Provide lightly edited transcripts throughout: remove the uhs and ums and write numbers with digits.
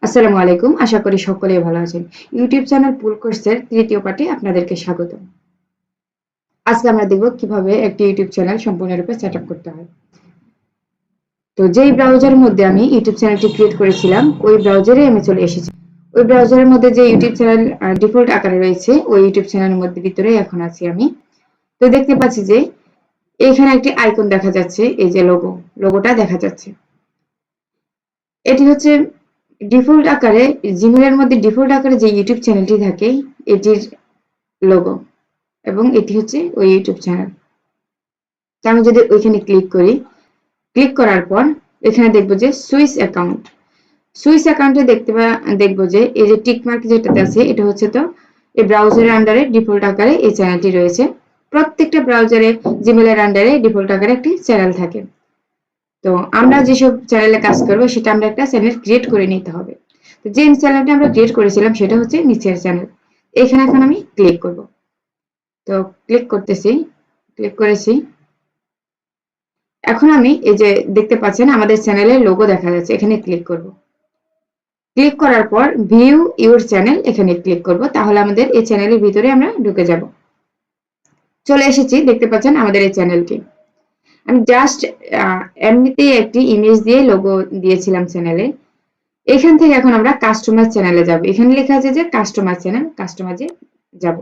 আসসালামু আলাইকুম। আশা করি সকলেই ভালো আছেন। ইউটিউব চ্যানেল পুল কোর্সের তৃতীয় পাঠে আপনাদেরকে স্বাগত। আজকে আমরা দেখব কিভাবে একটি ইউটিউব চ্যানেল সম্পূর্ণরূপে সেটআপ করতে হয়। তো যেই ব্রাউজারের মধ্যে আমি ইউটিউব চ্যানেলটি ক্রিয়েট করেছিলাম, ওই ব্রাউজারে আমি চলে এসেছি। ওই ব্রাউজারের মধ্যে যে ইউটিউব চ্যানেল ডিফল্ট আকারে রয়েছে, ওই ইউটিউব চ্যানেলের মধ্যে ভিতরে এখন আছি আমি। তো দেখতে পাচ্ছি যে এখানে একটি আইকন দেখা যাচ্ছে, এই যে লোগোটা দেখা যাচ্ছে। এটি হচ্ছে ডিফল্ট আকারে জিমেইলের মধ্যে ডিফল্ট আকারে যে ইউটিউব চ্যানেলটি থাকে এটির লোগো এবং এটি হচ্ছে ওই ইউটিউব চ্যানেল। তো আমি যদি ওইখানে ক্লিক করি, ক্লিক করার পর এখানে দেখবো যে সুইস অ্যাকাউন্টে দেখবো যে এই যে টিক মার্ক যেটাতে আছে এটা হচ্ছে তো এই ব্রাউজারের আন্ডারে ডিফল্ট আকারে এই চ্যানেলটি রয়েছে। প্রত্যেকটা ব্রাউজারে জিমেইলের আন্ডারে ডিফল্ট আকারে একটি চ্যানেল থাকে। তো আমরা যেসব চ্যানেলে কাজ করবো সেটা আমরা একটা চ্যানেল ক্রিয়েট করে নিতে হবে। তো যে চ্যানেলটা আমরা ক্রিয়েট করেছিলাম সেটা হচ্ছে নিচের চ্যানেল। এখানে এখন আমি ক্লিক করব। তো ক্লিক করেছি। এখন আমি এই যে দেখতে পাচ্ছেন আমাদের চ্যানেলের লোগো দেখা যাচ্ছে, এখানে ক্লিক করব। ক্লিক করার পর ভিউ ইউর চ্যানেল এখানে ক্লিক করব, তাহলে আমাদের এই চ্যানেলের ভিতরে আমরা ঢুকে যাব। চলে এসেছি, দেখতে পাচ্ছেন আমাদের এই চ্যানেলটি। আমি জাস্ট এমনিতেই একটি ইমেজ দিয়ে লোগো দিয়েছিলাম চ্যানেলে। এখান থেকে এখন আমরা কাস্টমার চ্যানেলে যাব। এখানে লেখা আছে যে কাস্টমার চ্যানেল, কাস্টমারে যাব।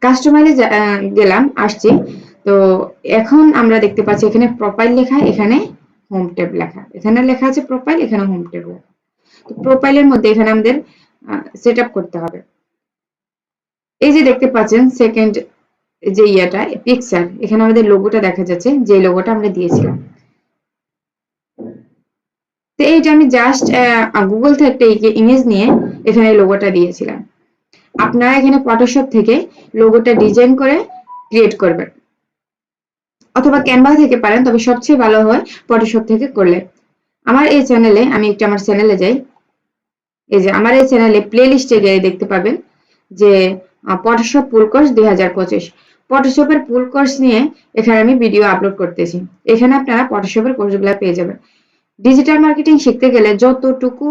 কাস্টমারে গেলাম, আসছি। তো এখন আমরা দেখতে পাচ্ছি এখানে প্রোফাইল লেখা, এখানে হোম ট্যাব লেখা। এখানে লেখা আছে প্রোফাইল, এখানে হোম ট্যাব লেখা। তো প্রোফাইলের মধ্যে এখানে আমাদের সেট আপ করতে হবে। এই যে দেখতে পাচ্ছেন সেকেন্ড যে পিকচার, এখানে আমাদের লোগোটা দেখা যাচ্ছে, যে লোগোটা আমরা দিয়েছিলাম। তো এইটা আমি জাস্ট গুগল থেকে একটা ইমেজ নিয়ে এখানে লোগোটা দিয়েছিলাম। আপনারা এখানে ফটোশপ থেকে লোগোটা ডিজাইন করে ক্রিয়েট করবেন, অথবা ক্যানভা থেকে পারেন, তবে সবচেয়ে ভালো হয় ফটোশপ থেকে করলে। আমার এই চ্যানেলে, আমি একটু আমার চ্যানেলে যাই। এই যে আমার এই চ্যানেলে প্লে লিস্টে গিয়ে দেখতে পাবেন যে ফটোশপ ফুল কোর্স 2025 ফটোশপের ফুল কোর্স নিয়ে এখানে আমি ভিডিও আপলোড করতেছি। এখানে আপনারা ফটোশপের কোর্সগুলো পেয়ে যাবেন। ডিজিটাল মার্কেটিং শিখতে গেলে যতটুকু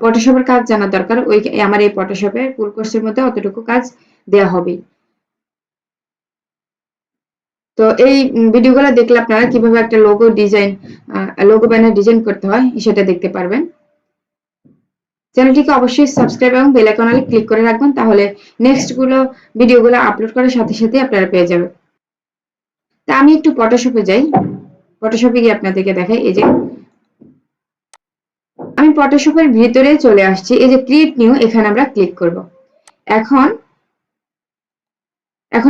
ফটোশপের কাজ জানা দরকার, ওই আমার এই ফটোশপের ফুল কোর্সের মধ্যে অতটুকু কাজ দেয়া হবে। তো এই ভিডিওগুলো দেখলে আপনারা কিভাবে একটা লোগো ব্যানার ডিজাইন করতে হয় সেটা দেখতে পারবেন। চ্যানেলটিকে অবশ্যই সাবস্ক্রাইব এবং বেল আইকনে ক্লিক করে রাখবেন, তাহলে নেক্সট ভিডিওগুলো আপলোড করার সাথে সাথে আপনারা পেয়ে যাবেন। তা আমি একটু ফটোশপে যাই। ফটোশপে গিয়ে আপনাদেরকে দেখাই। এই যে আমি ফটোশপের ভিতরে চলে আসছি। এই যে ক্রিয়েট নিউ, এখানে আমরা ক্লিক করব। এখন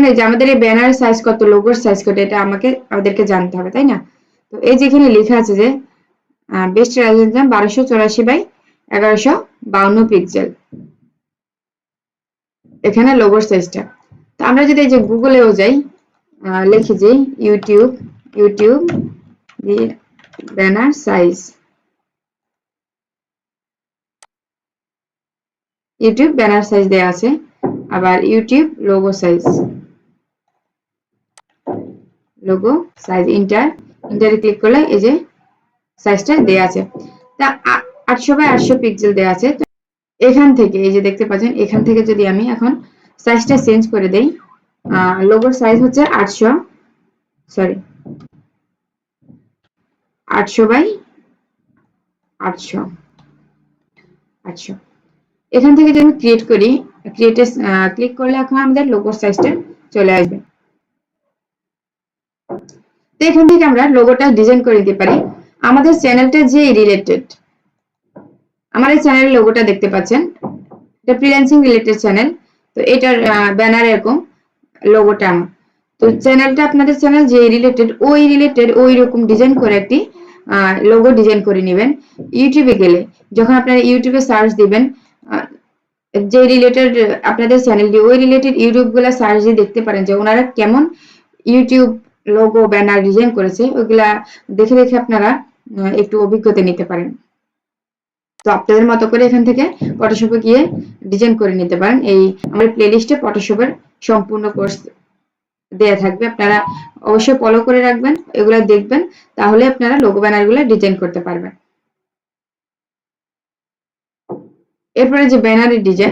এই যে আমাদের এই ব্যানার সাইজ কত, লোগোর সাইজ কত, এটা আমাদেরকে জানতে হবে, তাই না? তো এই যে এখানে লেখা আছে যে বেস্ট রেজোলিউশন 1284 বাই 1152 পিক্সেল, এখানে লোগোর সাইজটা। তো আমরা যদি এই যে গুগলেও যাই, লিখি যে YouTube banner size, YouTube banner size দেয়া আছে, আবার ইউটিউব লোগো সাইজ, ইন্টারে ক্লিক করলে এই যে সাইজটা দেয়া আছে। তা 800 বাই 800 পিক্সেল দেয়া আছে। এখান থেকে এই যে দেখতে পাচ্ছেন, এখান থেকে যদি আমি এখন সাইজটা চেঞ্জ করে দেই, লোগোর সাইজ হচ্ছে 800 বাই 800। এখান থেকে যদি আমি ক্রিয়েট করি, ক্রিয়েটে ক্লিক করলে এখন আমাদের লোগোর সাইজটা চলে আসবে। তো এখান থেকে আমরা লোগোটা ডিজাইন করে দিতে পারি। আমাদের চ্যানেলটা যে রিলেটেড, আমার এই চ্যানেলের লোগোটা দেখতে পাচ্ছেন, এটা ফ্রিল্যান্সিং রিলেটেড চ্যানেল। তো এটার ব্যানার এরকম, লোগোটা আমার। তো চ্যানেলটা, আপনাদের চ্যানেল যে রিলেটেড ওই রকম ডিজাইন করে একটি লোগো ডিজাইন করে নেবেন। ইউটিউবে গেলে যখন আপনারা ইউটিউবে সার্চ দিবেন, যে রিলেটেড আপনাদের চ্যানেলটি, ওই রিলেটেড ইউটিউব গুলা সার্চ দিয়ে দেখতে পারেন যে ওনারা কেমন ইউটিউব লোগো ব্যানার ডিজাইন করেছে, ওইগুলা দেখে দেখে আপনারা একটু অভিজ্ঞতা নিতে পারেন। তো আপনাদের মতো করে এখান থেকে ফটোশপে গিয়ে ডিজাইন করে নিতে পারেন। এই আমার প্লে লিস্টে ফটোশপের সম্পূর্ণ কোর্স দেয়া থাকবে, আপনারা অবশ্যই ফলো করে রাখবেন, এগুলা দেখবেন, তাহলে আপনারা লোগো ব্যানারগুলো ডিজাইন করতে পারবেন। এরপরে যে ব্যানারের ডিজাইন,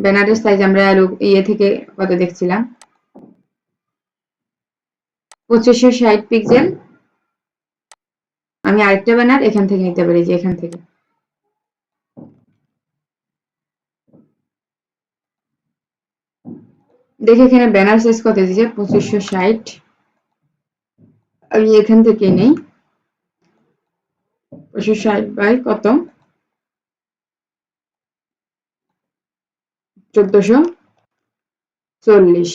ব্যানারের সাইজ আমরা ইয়ে থেকে কত দেখছিলাম, 2560 পিক্সেল। আমি আরেকটা ব্যানার এখান থেকে নিতে পারি, যে এখান থেকে। দেখে এখানে ব্যানার সাইজ কত দিয়েছে, 2560। আমি এখান থেকে নেই, 2560 বাই কত, 1440।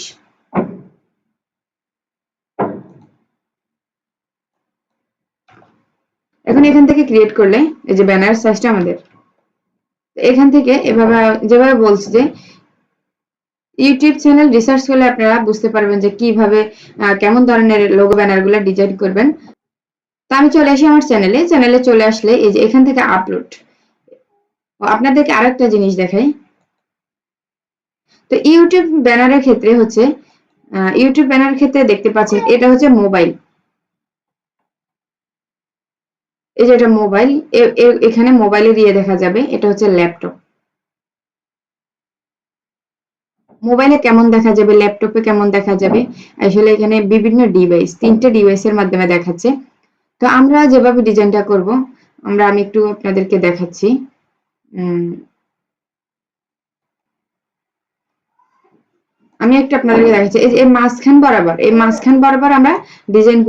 এখন এখান থেকে ক্রিয়েট করলে এই যে ব্যানার সাইজটা আমাদের, এখান থেকে এভাবে যেভাবে বলছি যে ইউটিউব চ্যানেল রিসার্চ করলে আপনারা বুঝতে পারবেন যে কিভাবে কেমন ধরনের লোগো ব্যানার গুলা ডিজাইন করবেন। তো আমি চলে আসি আমার চ্যানেলে চলে আসলে এই যে এখান থেকে আপলোড, আপনাদেরকে আরেকটা জিনিস দেখাই। তো ইউটিউব ব্যানারের ক্ষেত্রে হচ্ছে, ইউটিউব ব্যানারের ক্ষেত্রে দেখতে পাচ্ছেন এটা হচ্ছে মোবাইল, এই যে এটা মোবাইল, এখানে মোবাইলে দিয়ে দেখা যাবে, এটা হচ্ছে ল্যাপটপ। মোবাইলে কেমন দেখা যাবে, ল্যাপটপে কেমন দেখা যাবে, আসলে এখানে বিভিন্ন ডিভাইস, 3টে ডিভাইসের মাধ্যমে দেখাচ্ছে। তো আমরা যেভাবে ডিজাইনটা করব, আমি একটু আপনাদেরকে দেখাচ্ছি। আমি একটু আপনাদেরকে দেখাচ্ছি, এই যে মাঝখান বরাবর আমরা ডিজাইন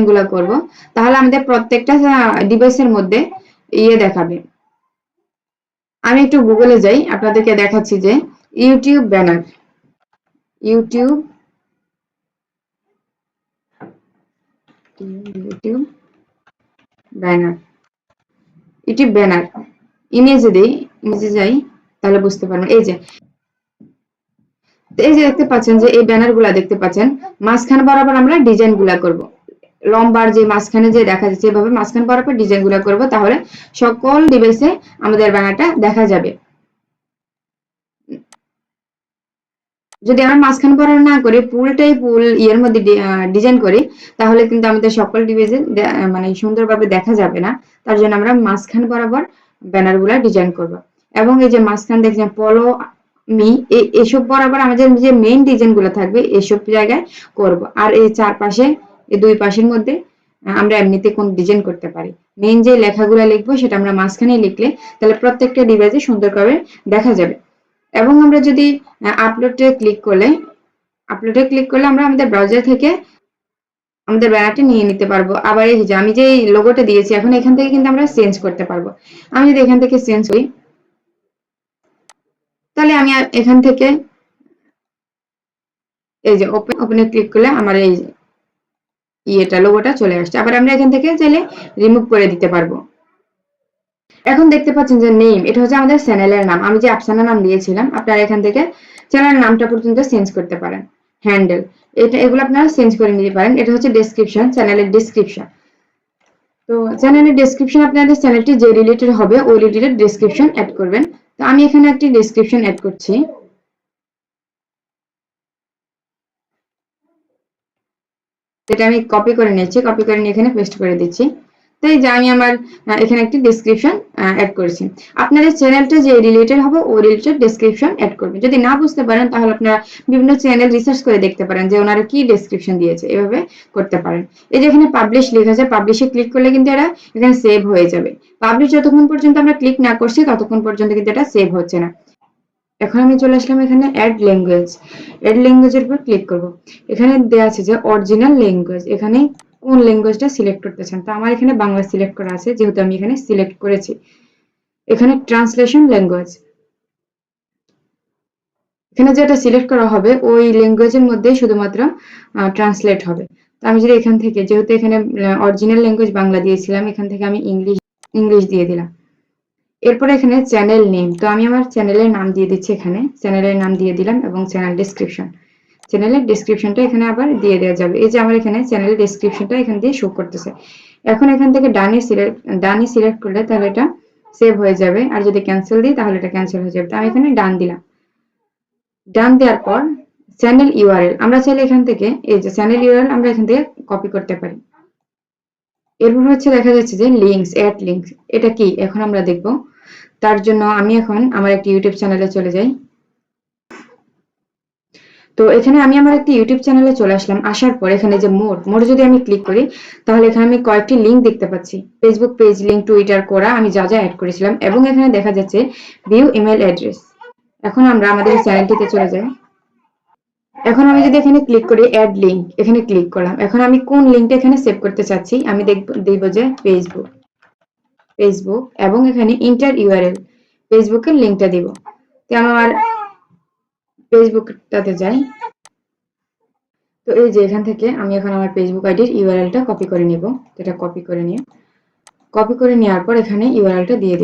গুলা করব, তাহলে আমাদের প্রত্যেকটা ডিভাইসের মধ্যে ইয়ে দেখাবে। আমি একটু গুগলে যাই, আপনাদেরকে দেখাচ্ছি যে YouTube banner, YouTube YouTube banner, YouTube banner, ইমেজে যাই, তাহলে বুঝতে পারবেন। এই যে দেখতে পাচ্ছেন যে এই ব্যানার গুলা দেখতে পাচ্ছেন, মাঝখান বরাবর আমরা ডিজাইন গুলা করব, লম্বার যে মাঝখানে যে দেখা যাচ্ছে, এভাবে মাঝখান বরাবর ডিজাইন গুলা করব, তাহলে সকল ডিভাইসে আমাদের ব্যানারটা দেখা যাবে। যদি আমরা মাঝখান বরাবর না করে পুলটাই পুল ইয়ের মধ্যে ডিজাইন করি, তাহলে কিন্তু আমাদের সকল ডিভাইসে মানে সুন্দরভাবে দেখা যাবে না। তার জন্য আমরা মাঝখান বরাবর ব্যানার গুলা ডিজাইন করব। এবং এই যে মাঝখান দেখছেন পলো মি, এসব বরাবর আমাদের যে মেইন ডিজাইন গুলো থাকবে এসব জায়গায় করব। আর এই চারপাশে, এই দুই পাশের মধ্যে আমরা এমনিতে কোন ডিজাইন করতে পারি, মেইন যে লেখাগুলো লিখবো সেটা আমরা মাঝখানে লিখলে তাহলে প্রত্যেকটা ডিভাইসে সুন্দরভাবে দেখা যাবে। এবং আমরা যদি আপলোডে ক্লিক করলে আমরা আমাদের ব্রাউজার থেকে আমাদের ব্যানারটি নিয়ে নিতে পারবো। আবার এই যে আমি যে লোগোটা দিয়েছি, এখন এখান থেকে কিন্তু আমরা চেঞ্জ করতে পারবো। আমি যদি এখান থেকে চেঞ্জ করি, তাহলে আমি এখান থেকে এই যে ওপেনে ক্লিক করলে আমার এই লোগোটা চলে আসছে। আবার আমরা এখান থেকে চাইলে রিমুভ করে দিতে পারবো। এখন দেখতে পাচ্ছেন যে নেম, এটা হচ্ছে আমাদের চ্যানেলের নাম, আমি যে আফসানা নাম দিয়েছিলাম, আপনারা এখান থেকে চ্যানেলের নামটা পর্যন্ত চেঞ্জ করতে পারেন। হ্যান্ডেল, এগুলো আপনারা চেঞ্জ করে নিতে পারেন। এটা হচ্ছে ডেসক্রিপশন, চ্যানেলের ডেসক্রিপশন। তো চ্যানেলের ডেসক্রিপশন, আপনাদের চ্যানেলটি যে রিলেটেড হবে ওই রিলেটেড ডেসক্রিপশন অ্যাড করবেন। তো আমি এখানে একটি ডেসক্রিপশন অ্যাড করছি। এটা আমি কপি করে নিচ্ছি, কপি করে নিয়ে এখানে পেস্ট করে দিচ্ছি। তো এই যে আমি আমার এখানে একটি ডেসক্রিপশন অ্যাড করেছি। আপনাদের চ্যানেলটা যে রিলেটেড হবে ওই রিলেটেড ডেসক্রিপশন অ্যাড করবেন। যদি না বুঝতে পারেন তাহলে আপনারা বিভিন্ন চ্যানেল রিসার্চ করে দেখতে পারেন যে ওনারা কি ডেসক্রিপশন দিয়েছে, এভাবে করতে পারেন। এই যে এখানে পাবলিশ লেখা আছে, পাবলিশে ক্লিক করলে কিন্তু এটা এখানে সেভ হয়ে যাবে। পাবলিশ যতক্ষণ পর্যন্ত আমরা ক্লিক না করছি ততক্ষণ পর্যন্ত কিন্তু এটা সেভ হচ্ছে না। এখন আমি চলে আসলাম এখানে অ্যাড ল্যাঙ্গুয়েজের উপর ক্লিক করব। এখানে দেওয়া আছে যে অরিজিনাল ল্যাঙ্গুয়েজ, এখানে কোন ল্যাঙ্গুয়েজটা সিলেক্ট করতে চান। তো আমার এখানে বাংলা সিলেক্ট করা আছে, যেহেতু আমি এখানে সিলেক্ট করেছি। এখানে ট্রান্সলেশন ল্যাঙ্গুয়েজ, এখানে যেটা সিলেক্ট করা হবে ওই ল্যাঙ্গুয়েজের মধ্যেই শুধুমাত্র ট্রান্সলেট হবে। তো আমি যদি এখান থেকে, যেহেতু এখানে অরিজিনাল ল্যাঙ্গুয়েজ বাংলা দিয়েছিলাম, এখান থেকে আমি ইংলিশ দিয়ে দিলাম। এরপরে এখানে চ্যানেল নেম, তো আমি আমার চ্যানেলের নাম দিয়ে দিচ্ছি, এখানে চ্যানেলের নাম দিয়ে দিলাম এবং চ্যানেলের ডেসক্রিপশনটা এখানে আবার দিয়ে দেওয়া যাবে। এই যে আমার এখানে চ্যানেলের ডেসক্রিপশনটা এখান দিয়ে শো করতেছে। এখন এখান থেকে ডানে সিলেক্ট করলে তাহলে এটা সেভ হয়ে যাবে, আর যদি ক্যান্সেল দিই তাহলে এটা ক্যান্সেল হয়ে যাবে। তো আমি এখানে ডান দিলাম। ডান দেওয়ার পর চ্যানেল ইউআরএল আমরা চাইলে এখান থেকে এই যে চ্যানেল ইউআরএল আমরা এখান থেকে কপি করতে পারি। এরপর হচ্ছে দেখা যাচ্ছে যে লিঙ্কস, অ্যাড লিঙ্কস, এটা কি এখন আমরা দেখব। তার জন্য আমি এখন আমার একটি ইউটিউব চ্যানেলে চলে যাই। তো এখানে আমি আমার একটি ইউটিউব চ্যানেলে চলে আসলাম। আসার পর এখানে যে মোর যদি আমি ক্লিক করি তাহলে এখানে আমি কয়েকটি লিঙ্ক দেখতে পাচ্ছি। ফেসবুক পেজ লিঙ্ক, টুইটার করা আমি যা যা অ্যাড করেছিলাম, এবং এখানে দেখা যাচ্ছে ভিউ ইমেল অ্যাড্রেস। এখন আমরা আমাদের চ্যানেলটিতে চলে যাই। এখন আমি যদি এখানে ক্লিক করি অ্যাড লিঙ্ক, এখানে ক্লিক করলাম। এখন আমি কোন লিঙ্কটা এখানে সেভ করতে চাচ্ছি, আমি দেখব যে ফেসবুক এবং এখানে ইন্টার ইউআরএল, ফেসবুকের লিঙ্কটা দিব। তো আমার ফেসবুকটাতে যাই। তো এই যে এখান থেকে আমি এখন আমার ফেসবুক আইডির ইউআরএলটা কপি করে নিব। এটা কপি করে নেওয়ার পর এখানে ইউআরএলটা দিয়ে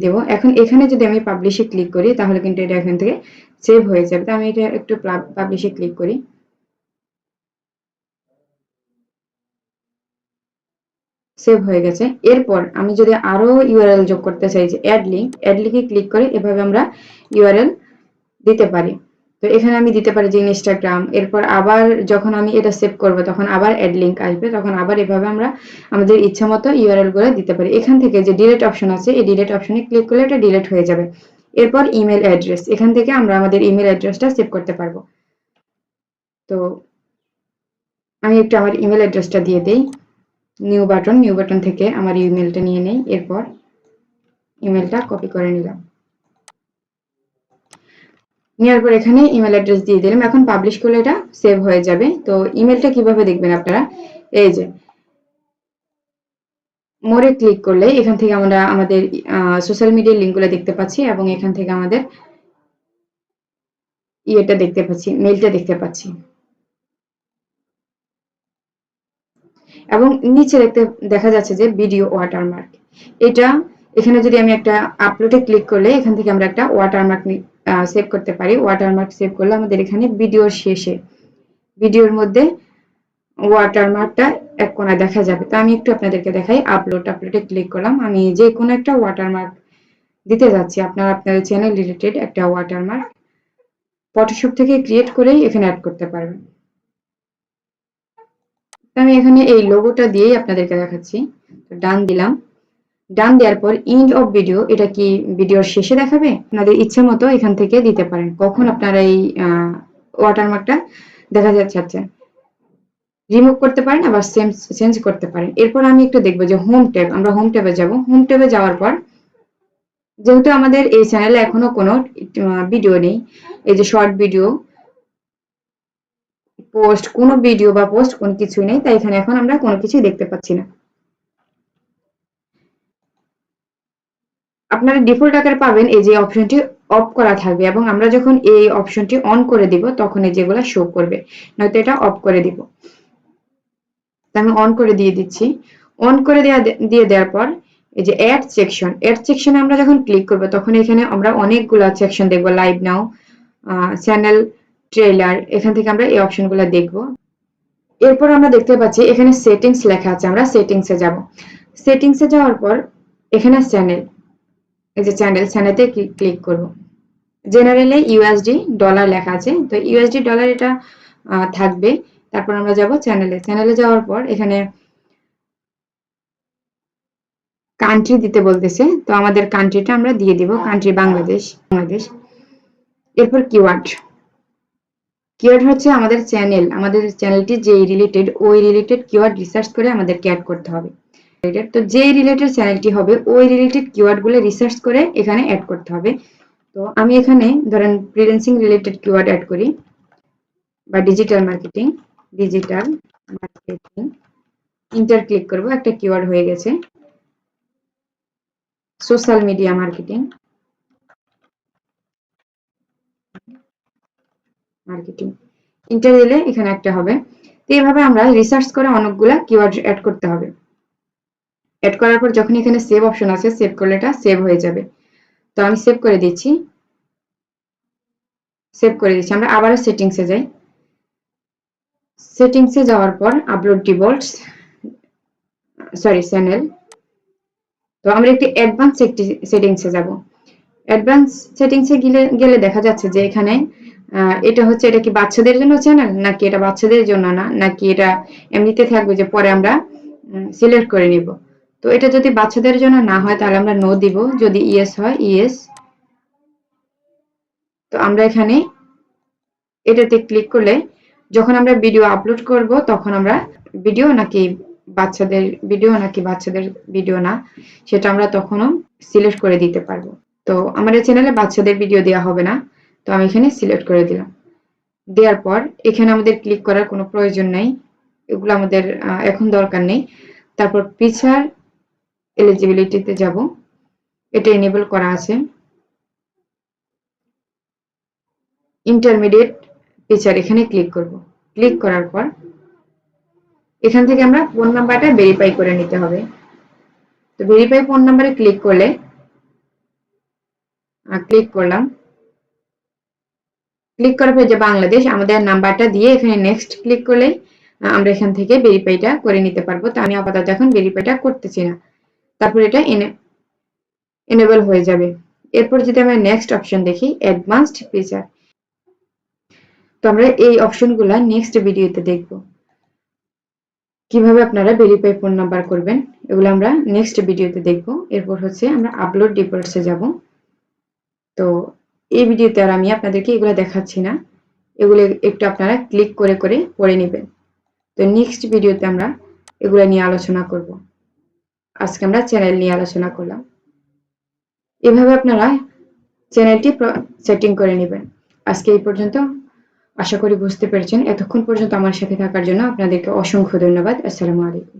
দেব। এখন এখানে যদি আমি পাবলিশে ক্লিক করি তাহলে কিন্তু এটা এখান থেকে সেভ হয়ে যাবে। তো আমি এটা একটু পাবলিশে ক্লিক করি। সেভ হয়ে গেছে। এরপর আমি যদি আরো ইউআরএল যোগ করতে চাই, যে অ্যাড লিঙ্কে ক্লিক করে এভাবে আমরা ইউআরএল দিতে পারি। তো এখানে আমি দিতে পারি যে ইনস্টাগ্রাম। এরপর আবার যখন আমি এটা সেভ করব তখন আবার অ্যাড লিঙ্ক আসবে, তখন আবার এভাবে আমরা আমাদের ইচ্ছা মতো ইউআরএল গুলো দিতে পারি। এখান থেকে যে ডিলিট অপশন আছে, এই ডিলিট অপশনে ক্লিক করলে এটা ডিলিট হয়ে যাবে। এরপর ইমেল অ্যাড্রেস, এখান থেকে আমরা আমাদের ইমেল অ্যাড্রেসটা সেভ করতে পারবো। তো আমি একটু আমার ইমেল অ্যাড্রেসটা দিয়ে দেই। নিউ বাটন থেকে আমার ইমেলটা নিয়ে নেই। এরপর ইমেলটা কপি করে নিলাম। নেওয়ার পর এখানে ইমেল অ্যাড্রেস দিয়ে দিলাম। এখন পাবলিশ করলে এটা সেভ হয়ে যাবে। তো ইমেলটা কিভাবে দেখবেন আপনারা, এই যে মোরে ক্লিক করলে এখান থেকে আমরা আমাদের সোশ্যাল মিডিয়ার লিঙ্কগুলো দেখতে পাচ্ছি, এবং এখান থেকে আমাদের ইয়েটা দেখতে পাচ্ছি, মেইলটা দেখতে পাচ্ছি। এবং নিচে দেখা যাচ্ছে যে ভিডিও ওয়াটারমার্ক, এটা এখানে যদি আমি একটা আপলোডে ক্লিক করলে এখান থেকে আমরা একটা ওয়াটারমার্ক সেভ করতে পারি। ওয়াটারমার্ক সেভ করলে আমাদের এখানে ভিডিওর শেষে, ভিডিওর মধ্যে ওয়াটারমার্কটা এক কোণায় দেখা যাবে। তো আমি একটু আপনাদেরকে দেখাই। আপলোডে ক্লিক করলাম। আমি যে কোনো একটা ওয়াটারমার্ক দিতে যাচ্ছি। আপনারা আপনাদের চ্যানেল রিলেটেড একটা ওয়াটারমার্ক ফটোশপ থেকে ক্রিয়েট করেই এখানে অ্যাড করতে পারবেন। আমি এখানে এই লোগোটা দিয়েই আপনাদেরকে দেখাচ্ছি। ডান দিলাম। ডান দেওয়ার পর এন্ড অফ ভিডিও, এটা কি ভিডিওর শেষে দেখাবে? আপনাদের ইচ্ছে মতো এখান থেকে দিতে পারেন কখন আপনারা এই ওয়াটারমার্কটা দেখা যাচ্ছে। রিমুভ করতে পারেন, আবার চেঞ্জ করতে পারেন। এরপর আমি একটু দেখবো যে হোম ট্যাব, আমরা হোম ট্যাবে যাব। হোম ট্যাবে যাওয়ার পর যেহেতু আমাদের এই চ্যানেলে এখনো কোনো ভিডিও নেই, এই যে শর্ট ভিডিও পোস্ট, কোনো ভিডিও বা পোস্ট কোনো কিছুই নেই, তাই এখানে এখন আমরা কোনো কিছুই দেখতে পাচ্ছি না। আপনারা ডিফল্ট আকারে পাবেন এই যে অপশনটি অফ করা থাকবে, এবং আমরা যখন এই অপশনটি অন করে দিব তখন এই যেগুলো শো করবে, নয়তো এটা অফ করে দিব। আমি অন করে দিয়ে দিচ্ছি। অন করে দিয়ে দেওয়ার পর এই যে অ্যাড সেকশনে আমরা যখন ক্লিক করব তখন এখানে আমরা অনেকগুলো সেকশন দেখব। লাইভ নাও, চ্যানেল, ট্রেলার, এখান থেকে আমরা এই অপশনগুলো দেখব। এরপর আমরা দেখতে পাচ্ছি এখানে সেটিংস লেখা আছে, আমরা সেটিংসে যাব। সেটিংসে যাওয়ার পর এখানে চ্যানেল, এই যে চ্যানেলে ক্লিক করব। জেনারেলে ইউএসডি ডলার লেখা আছে, তো ইউএসডি ডলার এটা থাকবে। তারপর আমরা যাব চ্যানেলে যাওয়ার পর এখানে কান্ট্রি দিতে বলতেছে, তো আমাদের কান্ট্রিটা আমরা দিয়ে দিব, কান্ট্রি বাংলাদেশ। এরপর কিওয়ার্ড হচ্ছে আমাদের চ্যানেলটি যে রিলেটেড, ওই রিলেটেড কিওয়ার্ড রিসার্চ করে আমাদেরকে অ্যাড করতে হবে। তো যে রিলেটেড চ্যানেলটি হবে ওই রিলেটেড কিওয়ার্ড গুলো রিসার্চ করে এখানে অ্যাড করতে হবে। তো আমি এখানে ধরেন ফ্রিল্যান্সিং রিলেটেড কিওয়ার্ড অ্যাড করি, বা ডিজিটাল মার্কেটিং, ইন্টার ক্লিক করব, একটা কিওয়ার্ড হয়ে গেছে। সোশ্যাল মিডিয়া মার্কেটিং, ইন্টার দিলে এখানে একটা হবে। তো এইভাবে আমরা রিসার্চ করে অনেকগুলা কিওয়ার্ড অ্যাড করতে হবে। অ্যাড করার পর যখন এখানে সেভ অপশন আছে, সেভ করলে এটা সেভ হয়ে যাবে। তো আমি সেভ করে দিচ্ছি। আমরা আবারও সেটিংসে যাই। সেটিংসে যাওয়ার পর আপলোড ডিফল্টস, চ্যানেল। তো আমরা একটি অ্যাডভান্স সেটিংসে যাব। অ্যাডভান্স সেটিংসে গেলে দেখা যাচ্ছে যে এখানে এটা কি বাচ্চাদের জন্য চ্যানেল, নাকি এটা বাচ্চাদের জন্য না, নাকি এটা এমনিতে থাকবে যে পরে আমরা সিলেক্ট করে নিব। তো এটা যদি বাচ্চাদের জন্য না হয় তাহলে আমরা নো দিব, যদি ইয়েস হয় ইয়েস। তো আমরা এখানে এটাতে ক্লিক করলে যখন আমরা ভিডিও আপলোড করব তখন আমরা ভিডিও নাকি বাচ্চাদের ভিডিও না, সেটা আমরা তখনও সিলেক্ট করে দিতে পারবো। তো আমাদের চ্যানেলে বাচ্চাদের ভিডিও দেওয়া হবে না, তো আমি এখানে সিলেক্ট করে দিলাম। দেওয়ার পর এখানে আমাদের ক্লিক করার কোনো প্রয়োজন নেই, এগুলো আমাদের এখন দরকার নেই। তারপর পিকচার এলিজিবিলিটিতে যাব, এটা এনেবল করা আছে। ইন্টারমিডিয়েট পিকচার এখানে ক্লিক করব। ক্লিক করার পর এখান থেকে আমরা ফোন নাম্বারটা ভেরিফাই করে নিতে হবে। তো ভেরিফাই ফোন নাম্বারে ক্লিক করলে ক্লিক করলাম। ক্লিক করার পর যে বাংলাদেশ আমাদের নাম্বারটা দিয়ে এখানে নেক্সট ক্লিক করলে আমরা এখান থেকে ভেরিফাইটা করে নিতে পারবো। তো আমি আপাতত এখন ভেরিফাইটা করতেছি না। তারপর এটা এনেবল হয়ে যাবে। এরপর যদি আমরা নেক্সট অপশন দেখি, অ্যাডভান্সড ফিচার। তো আমরা এই অপশনগুলো নেক্সট ভিডিওতে দেখব, কিভাবে আপনারা ভেরিফাই ফোন নাম্বার করবেন, এগুলো আমরা নেক্সট ভিডিওতে দেখব। এরপর হচ্ছে আমরা আপলোড ডিটেইলসে যাব। তো এই ভিডিওতে আর আমি আপনাদেরকে এগুলো দেখাচ্ছি না, এগুলো একটু আপনারা ক্লিক করে করে পড়ে নেবেন। তো নেক্সট ভিডিওতে আমরা এগুলো নিয়ে আলোচনা করব। আজকে আমরা চ্যানেল নিয়ে আলোচনা করলাম। এভাবে আপনারা চ্যানেলটি সেটিং করে নেবেন। আজকে এই পর্যন্ত, আশা করি বুঝতে পেরেছেন। এতক্ষণ পর্যন্ত আমার সাথে থাকার জন্য আপনাদেরকে অসংখ্য ধন্যবাদ। আসসালামু আলাইকুম।